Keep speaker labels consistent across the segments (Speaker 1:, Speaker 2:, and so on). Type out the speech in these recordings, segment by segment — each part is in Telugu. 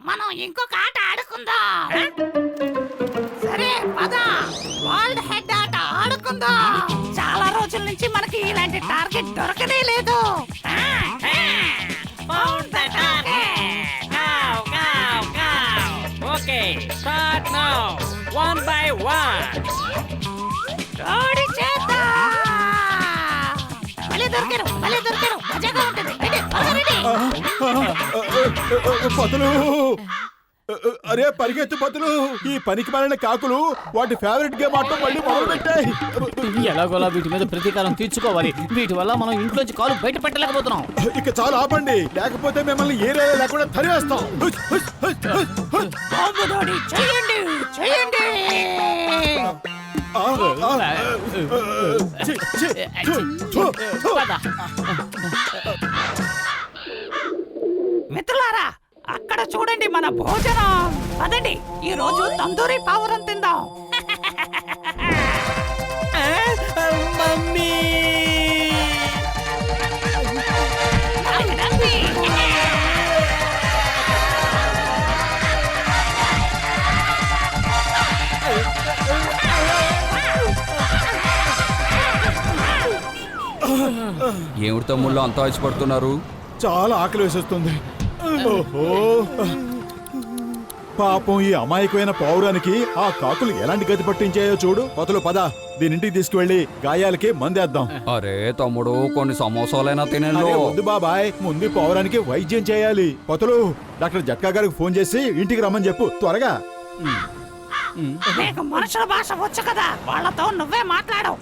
Speaker 1: మనం ఇంకొక ఆట ఆడుకుందాం. సరే పద, వరల్డ్ హెడ్ ఆట ఆడుకుందాం. చాలా రోజుల నుంచి మనకి ఇలాంటి టార్గెట్ దొరకనే లేదు.
Speaker 2: Found the target. Go. Okay, start now. One by one.
Speaker 1: ఓడి చేద్దాం. మళ్ళీ దొరికారు. మజాగా ఉంటుంది. Ready, ready.
Speaker 3: పతులు అరే పరిగెత్తు పతులు. ఈ పనికి మాలిన కాకులు వాటి ఫేవరెట్ గేమ్ ఆటం మళ్ళీ మొదలు పెట్టాయి.
Speaker 4: ఎలాగోలా వీటి మీద ప్రతీకారం తీర్చుకోవాలి. వీటి వల్ల మనం ఇంట్లోంచి కాలు బయట పెట్టలేకపోతున్నాం.
Speaker 3: ఇక చాలా ఆపండి, లేకపోతే మిమ్మల్ని ఏరియా లేకుండా తరివేస్తాం.
Speaker 1: బాంబు దాడి చేయండి. మిత్రులారా, అక్కడ చూడండి మన భోజనం. పదండి, ఈ రోజు తందూరి పావురం తిందాం.
Speaker 2: మమ్మీ
Speaker 5: ఏమిటి తమ్ముళ్ళు అంతా ఆశపడుతున్నారు?
Speaker 3: చాలా ఆకలి వేసేస్తుంది. ఓహో, పాపం ఈ అమాయకమైన పౌరానికి ఆ కాకులు ఎలాంటి గతి పట్టించాయో చూడు. పతులు పద, దీనింటికి తీసుకువెళ్ళి గాయాలకి మందేద్దాం.
Speaker 5: అరే తమ్ముడు, కొన్ని సమోసాలైనా తినేలో.
Speaker 3: అరే వద్దు బాబాయ్, ముందు పౌరానికి వైద్యం చేయాలి. పతులు, డాక్టర్ జట్కా గారికి ఫోన్ చేసి ఇంటికి రమ్మని చెప్పు త్వరగా.
Speaker 1: నీకు మనుషుల భాష వచ్చు కదా, వాళ్ళతో నువ్వే మాట్లాడు.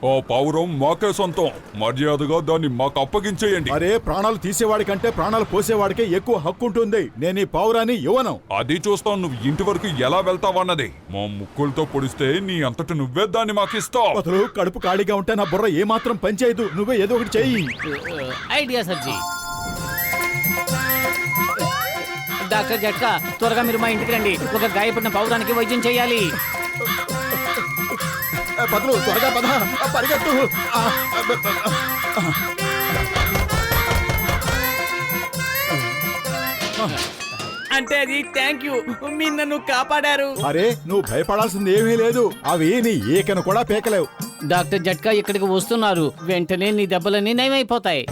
Speaker 6: ఆ పావురం మాకే సొంతం. మర్యాదగా దాన్ని మాకు అప్పగించేయండి.
Speaker 3: అరే, ప్రాణాలు తీసేవాడి కంటే ప్రాణాలు పోసేవాడికే ఎక్కువ హక్కు ఉంటుంది. నేను ఈ పౌరాన్ని ఇవ్వను.
Speaker 6: అది చూస్తాం నువ్వు ఇంటి వరకు ఎలా వెళ్తావన్నది. మా ముక్కులతో పొడిస్తే నీ అంతట నువ్వే దాన్ని మాకిస్తావు.
Speaker 3: పతులు, కడుపు ఖాళీగా ఉంటే నా బుర్ర ఏమాత్రం పనిచేయదు. నువ్వే ఏదో ఒకటి చెయ్యి.
Speaker 4: ఐడియా సర్జీ. డాక్టర్ జట్కా, త్వరగా మీరు మా ఇంటికి రండి. ఒక గాయపడిన పౌరానికి వైద్యం చేయాలి.
Speaker 3: పతులు, త్వరగా పద, పరిగెత్తు.
Speaker 2: అంటే అది థ్యాంక్ యూ, మీరు నన్ను కాపాడారు.
Speaker 3: అరే, నువ్వు భయపడాల్సింది ఏమీ లేదు. అవి నీ ఏకను కూడా పేకలేవు.
Speaker 4: డాక్టర్ జట్కా ఇక్కడికి వస్తున్నారు. వెంటనే నీ దెబ్బలన్నీ నయమైపోతాయి.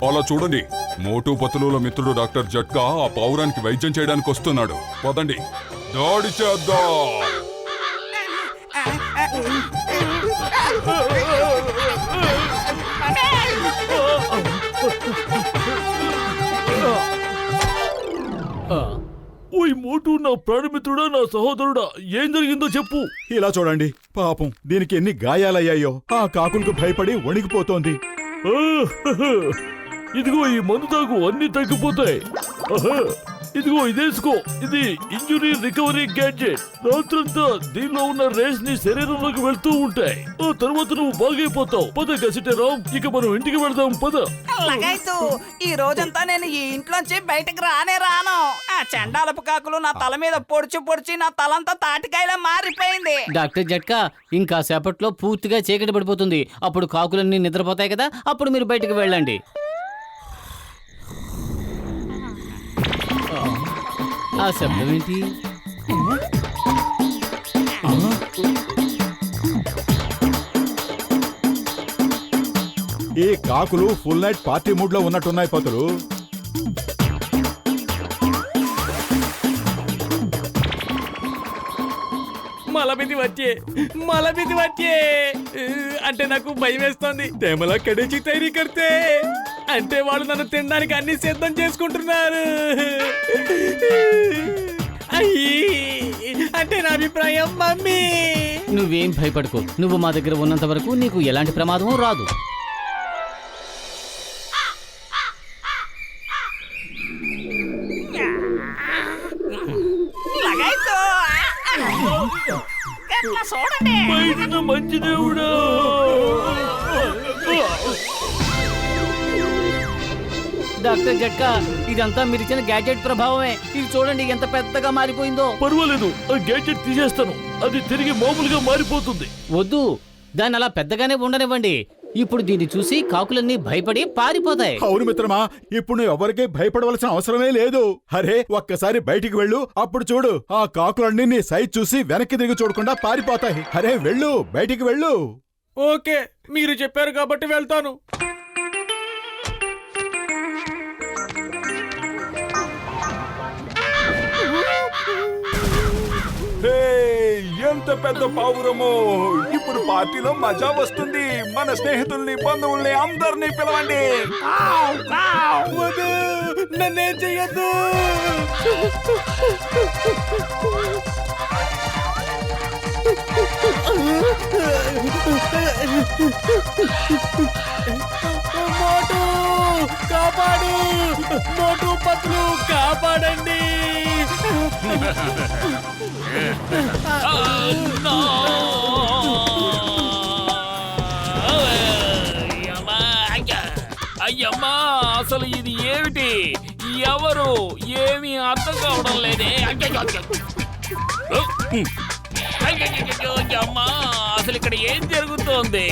Speaker 6: అలా చూడండి, మోటు పతులుల మిత్రుడు డాక్టర్ జట్కా ఆ పావురానికి వైద్యం చేయడానికి వస్తున్నాడు. పదండి, దాడి చేద్దాం.
Speaker 7: ఓయ్ మోటు, నా ప్రాణమిత్రుడా, నా సహోదరుడా, ఏం జరిగిందో చెప్పు.
Speaker 3: ఇలా చూడండి, పాపం దీనికి ఎన్ని గాయాలయ్యాయో. ఆ కాకులకు భయపడి వణికిపోతోంది.
Speaker 7: ఇదిగో ఈ మందు తాగు, అన్ని తగ్గిపోతాయి. ఇదిగో ఇదేసుకో, ఇది ఇంజురీ రికవరీ గ్యాడ్జెట్. రాత్రంతా దీనిలో ఉన్న రేస్ ని శరీరంలోకి వెళ్తూ ఉంటాయి. ఆ తర్వాత నువ్వు బాగైపోతావు. పద గసిటరామ్, ఇక మనం ఇంటికి వెళ్దాం. పద.
Speaker 8: లగైతు, ఈ రోజంతా నేను ఈ ఇంట్లోంచి బయటకు రాను. ఆ చండాలపు కాకులు నా తల మీద పొడిచి నా తలంతా తాటికాయలా మారిపోయింది.
Speaker 4: డాక్టర్ జట్కా, ఇంకా సేపట్లో పూర్తిగా చీకటి పడిపోతుంది. అప్పుడు కాకులన్నీ నిద్రపోతాయి కదా, అప్పుడు మీరు బయటకు వెళ్ళండి. ఆ శబ్దం ఏంటి?
Speaker 3: ఈ కాకులు ఫుల్ నైట్ పార్టీ మూడ్ లో ఉన్నట్టున్నాయి పతులు.
Speaker 2: మలబిది వచ్చే అంటే నాకు భయం వేస్తోంది. తేమలా కడేచి తయారీ కడితే అంటే వాళ్ళు నన్ను తినడానికి అన్ని సిద్ధం చేసుకుంటున్నారు. అయ్యి అంటే నా అభిప్రాయం మమ్మీ.
Speaker 4: నువ్వేం భయపడకు. నువ్వు మా దగ్గర ఉన్నంత వరకు నీకు ఎలాంటి ప్రమాదం రాదు.
Speaker 1: చూడండి,
Speaker 7: బయట మంచి దేవుడా.
Speaker 4: డాక్టర్ జట్కా, ఇదంతా మీరు ఇచ్చిన గ్యాడ్జెట్ ప్రభావమే. ఇది చూడండి ఎంత పెద్దగా మారిపోయిందో.
Speaker 7: పర్వాలేదు, ఆ గ్యాడ్జెట్ తీసేస్తాను. అది తిరిగి మామూలుగా మారిపోతుంది.
Speaker 4: వద్దు, దాన్ని అలా పెద్దగానే ఉండనివ్వండి. ఇప్పుడు దీన్ని చూసి కాకులన్నీ భయపడి పారిపోతాయి.
Speaker 3: అవును మిత్రమా, ఇప్పుడు నువ్వు ఎవరికీ భయపడవలసిన అవసరమే లేదు. అరే ఒక్కసారి బయటికి వెళ్ళు, అప్పుడు చూడు ఆ కాకులన్నీ నీ సైజ్ చూసి వెనక్కి తిరిగి చూడకుండా పారిపోతాయి. అరే వెళ్ళు, బయటికి వెళ్ళు.
Speaker 2: ఓకే, మీరు చెప్పారు కాబట్టి వెళ్తాను.
Speaker 6: హే, ఎంత పెద్ద పావురమో! ఇప్పుడు పార్టీలో మజా వస్తుంది. మన స్నేహితుల్ని, బంధువుల్ని అందరినీ పిలవండి.
Speaker 2: వద్దు, నన్నేం చెయ్యొద్దు. మోటు కాపాడు, మోటు పత్లు కాపాడండి.
Speaker 7: అయ్యమ్మా, అసలు ఇది ఏమిటి? ఎవరు? ఏమీ అర్థం కావడం లేదే. అమ్మా, అసలు ఇక్కడ ఏం జరుగుతోంది?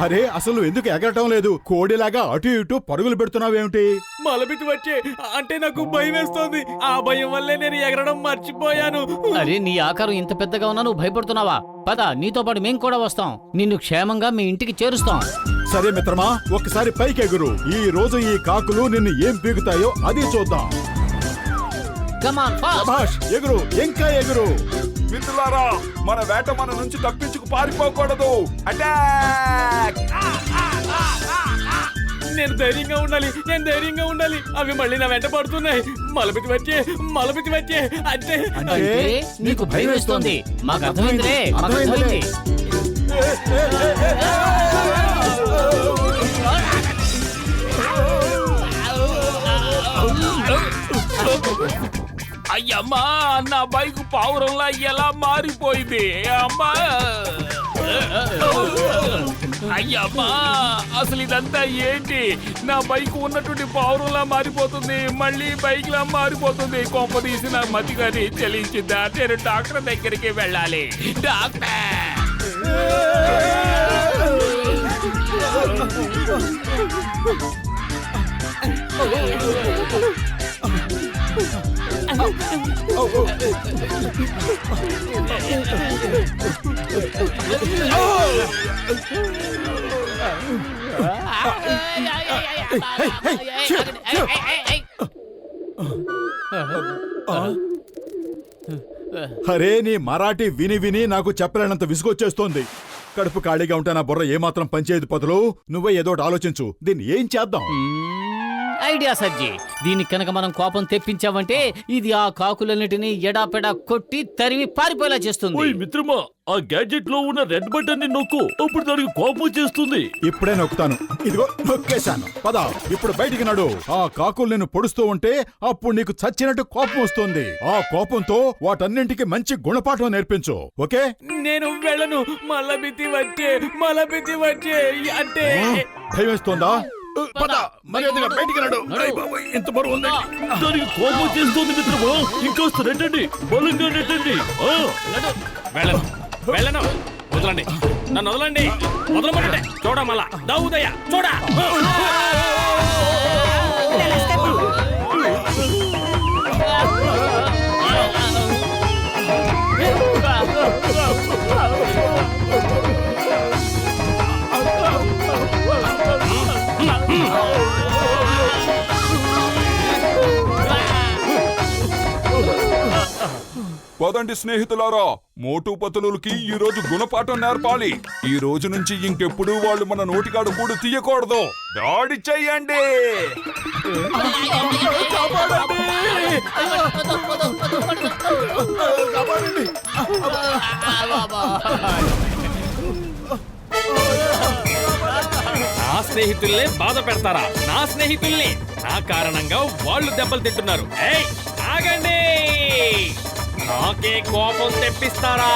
Speaker 3: అరే అసలు ఎందుకు ఎగరటం లేదు? కోడిలాగా అటు ఇటు పరుగులు పెడుతున్నావేమిటి?
Speaker 2: మలబితి వచ్చే అంటే నాకు భయం వేస్తోంది. ఆ భయం వల్లే నేను ఎగరడం మర్చిపోయాను.
Speaker 4: అరే నీ ఆకారం ఇంత పెద్దగా ఉన్నా నువ్వు భయపడుతున్నావా? పద, నీతో పాటు మేం కూడా వస్తాం. నిన్ను క్షేమంగా మీ ఇంటికి చేరుస్తాం.
Speaker 3: సరే మిత్రమా, ఒక్కసారి పైకి ఎగురు. ఈ రోజు ఈ కాకులు నిన్ను ఏం పీకుతాయో అది చూద్దాం.
Speaker 4: Come on, fast.
Speaker 3: శభాష్, ఎగురు, ఇంకా ఎగురు.
Speaker 6: మిత్రులారా, మన వేట మన నుంచి తప్పించుకు పారిపోకూడదు. అటాక్!
Speaker 2: నేను ధైర్యంగా ఉండాలి, నేను ధైర్యంగా ఉండాలి. అవి మళ్ళీ నా వెంట పడుతున్నాయి. మలబితి వచ్చే, మలబితి వచ్చే అంటే
Speaker 4: అంటే నీకు భయం వేస్తోంది. మాకు అర్థమైందిలే, మాకు అర్థమైంది.
Speaker 7: అయ్యమ్మా, నా బైక్ పావురంలా ఎలా మారిపోయింది? అమ్మా, అయ్యమ్మా, అసలు ఇదంతా ఏంటి? నా బైక్ ఉన్నటువంటి పావురంలా మారిపోతుంది, మళ్ళీ బైక్ లా మారిపోతుంది. కొంప తీసి నా మతిగాని చెల్లించిందా? నేను డాక్టర్ దగ్గరికి వెళ్ళాలి. డాక్టర్!
Speaker 3: అరే నీ మరాఠీ విని విని నాకు చెప్పలేనంత విసుగొచ్చేస్తోంది. కడుపు ఖాళీగా ఉంటే నా బుర్ర ఏమాత్రం పనిచేయదు. పదులు, నువ్వే ఏదోటి ఆలోచించు. దీన్ని ఏం చేద్దాం?
Speaker 4: ఐడియా సజ్జి. దీనికి కనుక మనం కోపం తెప్పించామంటే ఇది ఆ కాకులన్నిటినీ ఎడాపెడా కొట్టి తరిమి పారిపోయేలా చేస్తుంది.
Speaker 7: ఓయ్ మిత్రమా, ఆ గ్యాడ్జెట్ లో ఉన్న రెడ్ బటన్ ని నొక్కు. అప్పుడు దానికి కోపం చేస్తుంది.
Speaker 3: ఇప్పుడే నొక్కుతాను. ఇదిగో నొక్కేశాను. పద, ఇప్పుడు బయటికి నడు. ఆ కాకులు నిన్ను పొడుస్తూ ఉంటే అప్పుడు నీకు చచ్చినట్టు కోపం వస్తుంది. ఆ కోపంతో వాటన్నింటికి మంచి గుణపాఠం నేర్పించు. ఓకే?
Speaker 2: నేను వెళ్ళను. మలబితి వచ్చే, మలబితి వచ్చే అంటే
Speaker 3: భయం వేస్తోందా? పద, మర్యాదగా బయటికి నడు.
Speaker 7: ఇంత బరువు ఉంది. దానికి కోపం చేస్తుంది మిత్రమా. ఇంకాస్త నెట్టండి, బలంగా నెట్టండి.
Speaker 2: వెళ్ళను, వెళ్ళను. వదలండి, నన్ను వదలండి, వదలమంటే చూడమలా దౌదయ్య చూడ.
Speaker 6: పదండి స్నేహితులారా, మోటు పతులుకి ఈ రోజు గుణపాఠం నేర్పాలి. ఈ రోజు నుంచి ఇంకెప్పుడు వాళ్ళు మన నోటికాడు కూడా తీయకూడదు. దాడి చెయ్యండి.
Speaker 2: నా స్నేహితుల్నే బాధ పెడతారా? నా స్నేహితుల్ని నా కారణంగా వాళ్ళు దెబ్బలు తింటున్నారు. ఏయ్, ఆగండి! నాకే కోపం తెప్పిస్తారా?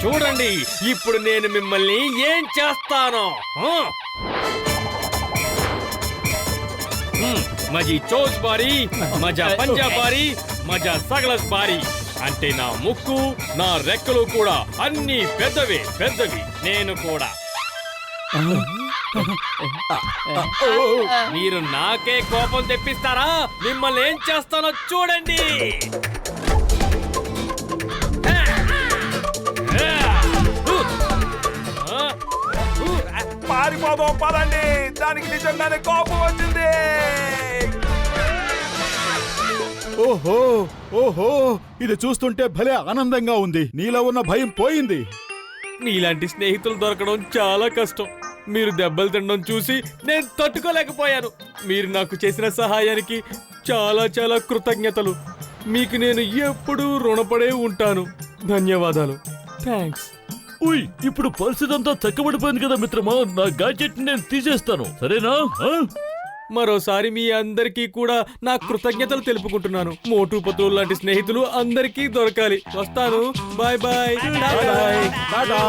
Speaker 2: చూడండి ఇప్పుడు నేను మిమ్మల్ని ఏం చేస్తాను. మజీ చోజ్ బారీ, మజా పంజా బారీ, మజా సగలస్ భారీ. అంటే నా ముక్కు, నా రెక్కలు కూడా అన్ని పెద్దవి. నేను కూడా. మీరు నాకే కోపం తెప్పిస్తారా? మిమ్మల్ని ఏం చేస్తానో చూడండి.
Speaker 6: పారిపోదాం పదండి, దానికి నిజంగానే కోపం వచ్చింది.
Speaker 3: ఓహో ఓహో, ఇది చూస్తుంటే భలే ఆనందంగా ఉంది. నీలో ఉన్న భయం పోయింది.
Speaker 2: నీలాంటి స్నేహితులు దొరకడం చాలా కష్టం. మీరు దెబ్బలు తినడం చూసి నేను తట్టుకోలేకపోయాను. మీరు నాకు చేసిన సహాయానికి చాలా కృతజ్ఞతలు. మీకు నేను ఎప్పుడూ రుణపడే ఉంటాను. ధన్యవాదాలు. థ్యాంక్స్.
Speaker 7: ఉయ్, ఇప్పుడు పరిస్థితి అంతా చక్కబడిపోయింది కదా మిత్రమా. నా గ్యాడ్జెట్ నేను తీసేస్తాను, సరేనా?
Speaker 2: మరోసారి మీ అందరికీ కూడా నా కృతజ్ఞతలు తెలుపుకుంటున్నాను. మోటు పతులు లాంటి స్నేహితులు అందరికీ దొరకాలి. వస్తాను. Bye bye.
Speaker 3: టాటా.